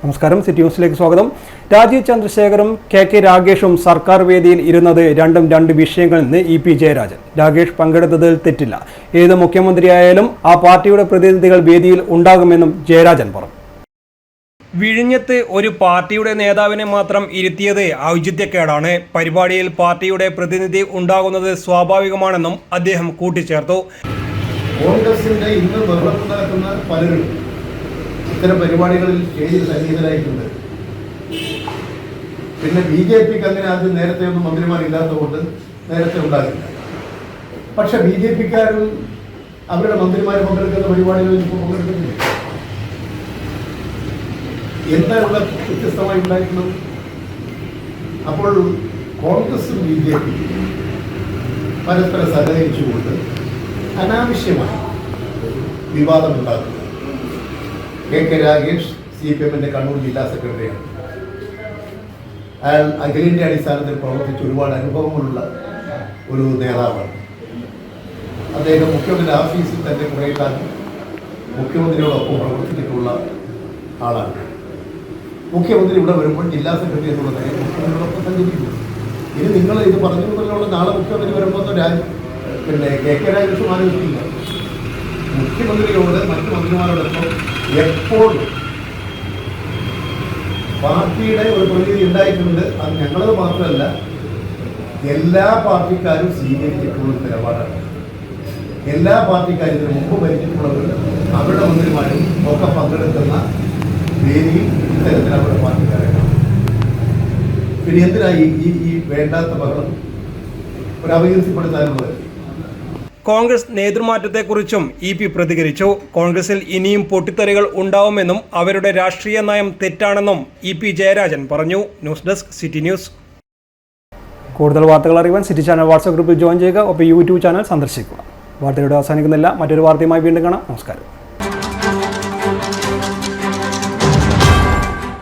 നമസ്കാരം, സിറ്റി ന്യൂസിലേക്ക് സ്വാഗതം. രാജീവ് ചന്ദ്രശേഖറും കെ രാഗേഷും സർക്കാർ വേദിയിൽ ഇരുന്നത് രണ്ട് വിഷയങ്ങളിൽ നിന്ന് ഇ പി ജയരാജൻ. രാഗേഷ് പങ്കെടുത്തതിൽ തെറ്റില്ല. ഏത് മുഖ്യമന്ത്രിയായാലും ആ പാർട്ടിയുടെ പ്രതിനിധികൾ വേദിയിൽ ഉണ്ടാകുമെന്നും ജയരാജൻ പറഞ്ഞു. വിഴിഞ്ഞത്ത് ഒരു പാർട്ടിയുടെ നേതാവിനെ മാത്രം ഇരുത്തിയത് ഔചിത്യക്കേടാണ്. പരിപാടിയിൽ പാർട്ടിയുടെ പ്രതിനിധി ഉണ്ടാകുന്നത് സ്വാഭാവികമാണെന്നും അദ്ദേഹം കൂട്ടിച്ചേർത്തു. കോൺഗ്രസിന്റെ ഇന്ന് ബഹളം നടക്കുന്ന പലരും ഇത്തരം പരിപാടികളിൽ സ്റ്റേജിൽ സന്നിഹിതരായിട്ടുണ്ട്. പിന്നെ BJPക്ക് അങ്ങനെ ആദ്യം നേരത്തെ ഒന്നും മന്ത്രിമാരില്ലാത്തതുകൊണ്ട് നേരത്തെ ഉണ്ടാകില്ല. പക്ഷെ BJPക്കാരും അവരുടെ മന്ത്രിമാർ പങ്കെടുക്കുന്ന പരിപാടികളിൽ ഇപ്പോൾ പങ്കെടുക്കുന്നില്ല. എന്താണ് വ്യത്യസ്തമായി ഉണ്ടായിട്ടുള്ളത്? അപ്പോൾ കോൺഗ്രസും BJP പരസ്പരം സഹകരിച്ചുകൊണ്ട് അനാവശ്യമായി വിവാദമുണ്ടാക്കുന്നു. കെ രാഗേഷ് CPM-ന്റെ കണ്ണൂർ ജില്ലാ സെക്രട്ടറിയാണ്. അയാൾ അഖിലേന്ത്യാ അടിസ്ഥാനത്തിൽ പ്രവർത്തിച്ച് ഒരുപാട് അനുഭവങ്ങളുള്ള ഒരു നേതാവാണ്. അദ്ദേഹം മുഖ്യമന്ത്രി ഓഫീസിൽ തന്നെ കുറേ കാലം മുഖ്യമന്ത്രിയോടൊപ്പം പ്രവർത്തിച്ചിട്ടുള്ള ആളാണ്. മുഖ്യമന്ത്രി ഇവിടെ വരുമ്പോൾ ജില്ലാ സെക്രട്ടറി എന്നുള്ള കാര്യം മുഖ്യമന്ത്രിയോടൊപ്പം സഞ്ചരിക്കുന്നു. ഇനി നിങ്ങൾ ഇത് പറഞ്ഞതുപോലെയുള്ള നാളെ മുഖ്യമന്ത്രി വരുമ്പോൾ പിന്നെ കെ രാഗേഷും ആലോചിക്കില്ല. മുഖ്യമന്ത്രിയോട് മറ്റു മന്ത്രിമാരോടൊപ്പം എപ്പോഴും പാർട്ടിയുടെ ഒരു പ്രതിനിധി ഉണ്ടായിട്ടുണ്ട്. അത് ഞങ്ങളത് മാത്രമല്ല, എല്ലാ പാർട്ടിക്കാരും സ്വീകരിച്ചിട്ടുള്ള നിലപാടാണ്. എല്ലാ പാർട്ടിക്കാരും ഇതിന് മുമ്പ് ഭരിച്ചിട്ടുള്ളവർ അവരുടെ മന്ത്രിമാരും ഒക്കെ പങ്കെടുക്കുന്ന വേദിയിൽ ഇത്തരത്തിൽ അവരുടെ പാർട്ടിക്കാരാണ്. പിന്നെ എന്തിനായി ഈ വേണ്ടാത്ത ബഹളം ഒരു അപകീർത്തിപ്പെടുത്താനുള്ളത്? കോൺഗ്രസ് നേതൃമാറ്റത്തെക്കുറിച്ചും EP പ്രതികരിച്ചു. കോൺഗ്രസിൽ ഇനിയും പൊട്ടിത്തെറികൾ ഉണ്ടാവുമെന്നും അവരുടെ രാഷ്ട്രീയ നയം തെറ്റാണെന്നും EP ജയരാജൻ പറഞ്ഞു. News desk, city news. കൂടുതൽ വാർത്തകൾ അറിയുവാൻ സിറ്റി ചാനൽ വാട്സ്ആപ്പ് ഗ്രൂപ്പിൽ ജോയിൻ ചെയ്യുക. ഒപ്പം YouTube ചാനൽ സന്ദർശിക്കുക. വാർത്തയുടെ അവസാനിക്കുന്നില്ല. മറ്റൊരു വാർത്തയുമായി വീണ്ടും കാണാം. നമസ്കാരം.